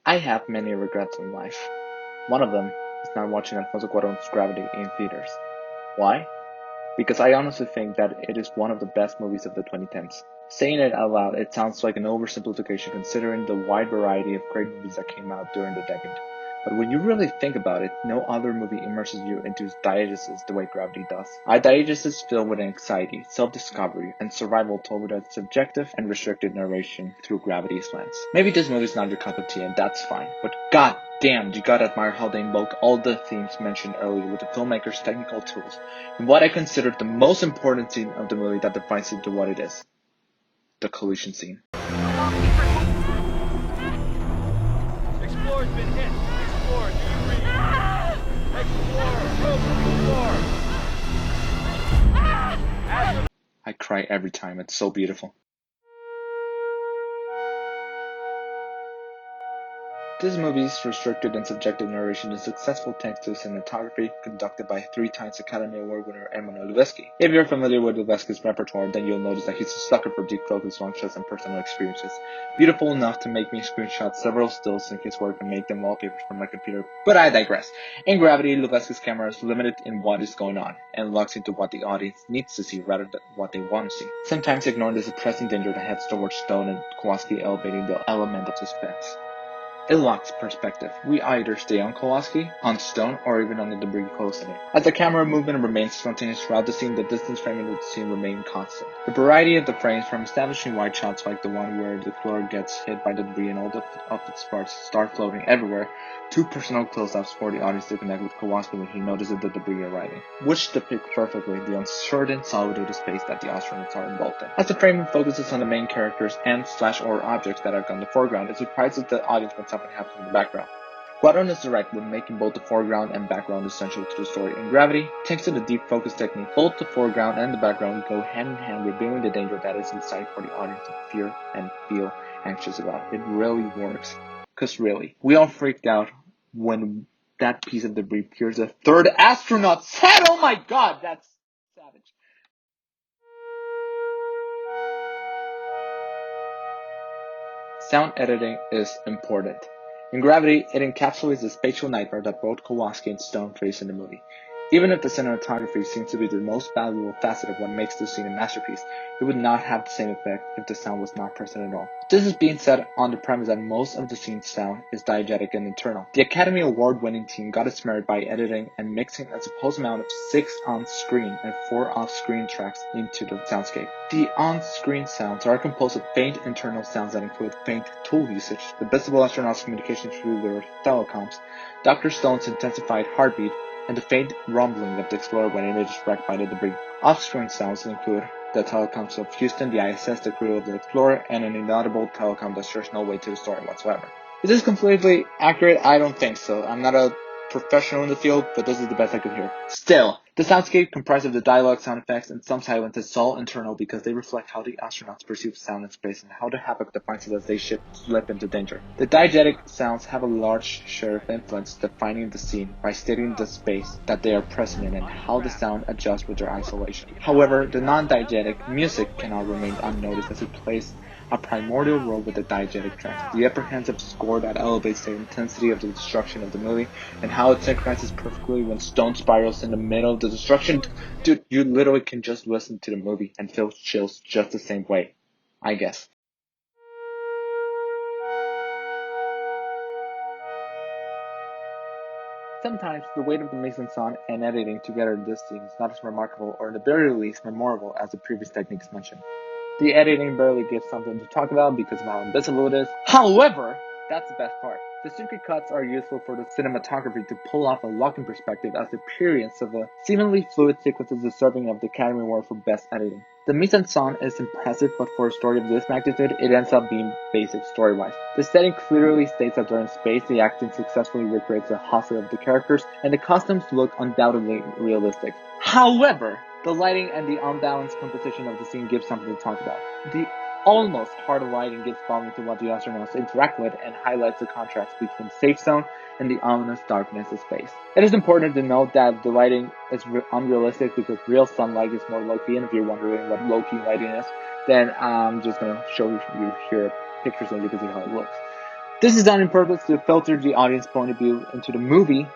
I have many regrets in life. One of them is not watching Alfonso Cuarón's Gravity in theaters. Why? Because I honestly think that it is one of the best movies of the 2010s. Saying it out loud, it sounds like an oversimplification considering the wide variety of great movies that came out during the decade. But when you really think about it, no other movie immerses you into diegesis the way Gravity does. A diegesis is filled with anxiety, self-discovery, and survival told with a subjective and restricted narration through Gravity's lens. Maybe this movie's not your cup of tea and that's fine, but god damn, you gotta admire how they invoke all the themes mentioned earlier with the filmmaker's technical tools, and what I consider the most important scene of the movie that defines it to what it is. The collision scene. Explorer's been hit. Explorer, do you read? Explorer, approach the floor. I cry every time, it's so beautiful. This movie's restricted and subjective narration is successful thanks to cinematography conducted by 3-time Academy Award winner Emmanuel Lubezki. If you're familiar with Lubezki's repertoire, then you'll notice that he's a sucker for deep focus, long shots, and personal experiences. Beautiful enough to make me screenshot several stills in his work and make them wallpapers from my computer, but I digress. In Gravity, Lubezki's camera is limited in what is going on, and locks into what the audience needs to see rather than what they want to see, sometimes ignoring the suppressing danger that heads towards Stone and Kowalski, elevating the element of suspense. It locks perspective. We either stay on Kowalski, on Stone, or even on the debris close in it. As the camera movement remains spontaneous throughout the scene, the distance framing of the scene remains constant. The variety of the frames, from establishing wide shots like the one where the floor gets hit by the debris and all of its parts start floating everywhere, to personal close-ups for the audience to connect with Kowalski when he notices the debris arriving, which depict perfectly the uncertain solitude of space that the astronauts are involved in. As the framing focuses on the main characters and/or objects that are on the foreground, it surprises the audience when something happens in the background. Cuarón is direct when making both the foreground and background essential to the story. In Gravity, thanks to the deep focus technique, both the foreground and the background go hand in hand, revealing the danger that is in sight for the audience to fear and feel anxious about. It really works. Cause really, we all freaked out when that piece of debris pierced a third astronaut's head. Oh my god, that's savage. Sound editing is important. In Gravity, it encapsulates the spatial nightmare that both Kowalski and Stone face in the movie. Even if the cinematography seems to be the most valuable facet of what makes the scene a masterpiece, it would not have the same effect if the sound was not present at all. This is being said on the premise that most of the scene's sound is diegetic and internal. The Academy Award-winning team got its merit by editing and mixing a supposed amount of 6 on-screen and 4 off-screen tracks into the soundscape. The on-screen sounds are composed of faint internal sounds that include faint tool usage, the visible astronauts' communication through their telecoms, Dr. Stone's intensified heartbeat, and the faint rumbling of the Explorer when it is wrecked by the debris. Off-screen sounds include the telecoms of Houston, the ISS, the crew of the Explorer, and an inaudible telecom that shares no weight to the story whatsoever. Is this completely accurate? I don't think so. I'm not a professional in the field, but this is the best I could hear. Still, the soundscape comprised of the dialogue, sound effects, and some silence is all internal because they reflect how the astronauts perceive sound in space and how the havoc defines it as they slip into danger. The diegetic sounds have a large share of influence defining the scene by stating the space that they are present in and how the sound adjusts with their isolation. However, the non-diegetic music cannot remain unnoticed as it plays a primordial role with the diegetic tracks, the apprehensive score that elevates the intensity of the destruction of the movie, and how it synchronizes perfectly when Stone spirals in the middle of the destruction. Dude, you literally can just listen to the movie and feel chills just the same way, I guess. Sometimes, the weight of the mise-en-scène and editing together in this scene is not as remarkable or at the very least memorable as the previous techniques mentioned. The editing barely gives something to talk about because of how invisible it is. However, that's the best part. The secret cuts are useful for the cinematography to pull off a locking perspective as the appearance of a seemingly fluid sequence is deserving of the Academy Award for Best Editing. The mise-en-scène is impressive, but for a story of this magnitude, it ends up being basic story-wise. The setting clearly states that they're in space, the acting successfully recreates the hustle of the characters, and the costumes look undoubtedly realistic. However, the lighting and the unbalanced composition of the scene give something to talk about. The almost hard lighting gives volume to what the astronauts interact with and highlights the contrast between the safe zone and the ominous darkness of space. It is important to note that the lighting is unrealistic because real sunlight is more low-key, and if you're wondering what low-key lighting is, then I'm just going to show you here pictures and you can see how it looks. This is done on purpose to filter the audience point of view into the movie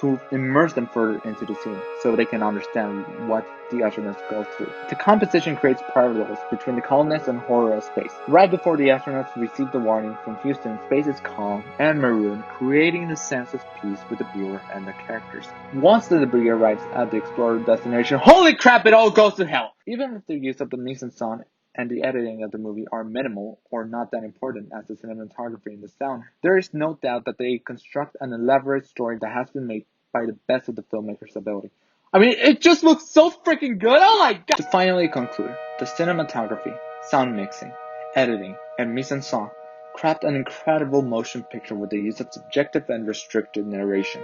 to immerse them further into the scene so they can understand what the astronauts go through. The composition creates parallels between the calmness and horror of space. Right before the astronauts receive the warning from Houston, space is calm and maroon, creating a sense of peace with the viewer and the characters. Once the debris arrives at the explored destination, holy crap, it all goes to hell! Even with the use of the mise-en-scène and the editing of the movie are minimal or not that important as the cinematography and the sound, there is no doubt that they construct an elaborate story that has been made by the best of the filmmaker's ability. I mean, it just looks so freaking good. Oh my god! To finally conclude, the cinematography, sound mixing, editing, and mise-en-scène craft an incredible motion picture with the use of subjective and restricted narration.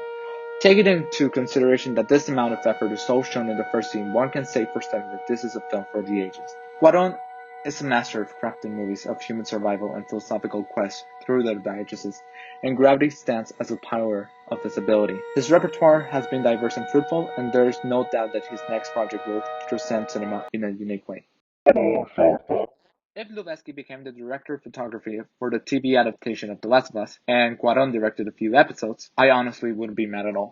Taking into consideration that this amount of effort is so shown in the first scene, one can say for certain that this is a film for the ages. Cuarón is a master of crafting movies of human survival and philosophical quest through their diegesis, and Gravity stands as a power of his ability. His repertoire has been diverse and fruitful, and there is no doubt that his next project will transcend cinema in a unique way. If Lubezki became the director of photography for the TV adaptation of The Last of Us, and Cuarón directed a few episodes, I honestly wouldn't be mad at all.